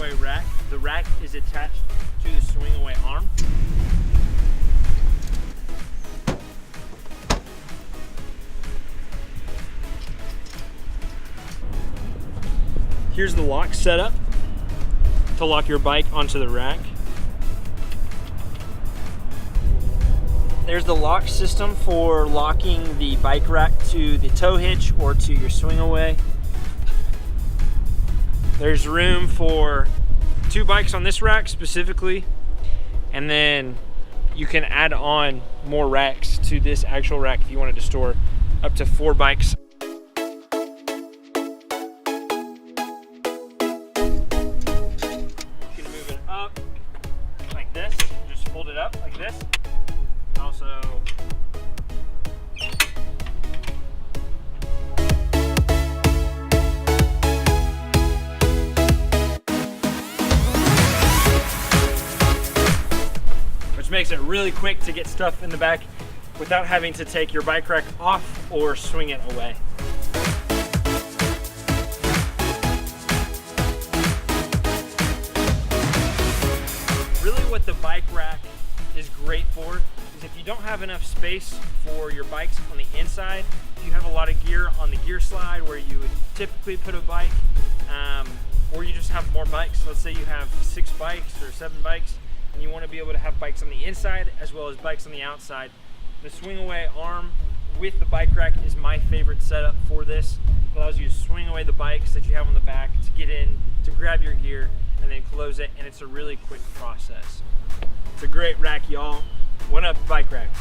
away rack. The rack is attached to the swing away arm. Here's the lock setup to lock your bike onto the rack. There's the lock system for locking the bike rack to the tow hitch or to your swing away. There's room for 2 bikes on this rack specifically, and then you can add on more racks to this actual rack if you wanted to store up to 4 bikes. Fold it up like this. Also, which makes it really quick to get stuff in the back without having to take your bike rack off or swing it away. Really what the bike rack is great for is if you don't have enough space for your bikes on the inside, if you have a lot of gear on the gear slide where you would typically put a bike, or you just have more bikes. Let's say you have 6 bikes or 7 bikes and you want to be able to have bikes on the inside as well as bikes on the outside. The swing away arm with the bike rack is my favorite setup for this. It allows you to swing away the bikes that you have on the back to get in, to grab your gear, and then close it, and it's a really quick process. It's a great rack, y'all. One up bike racks.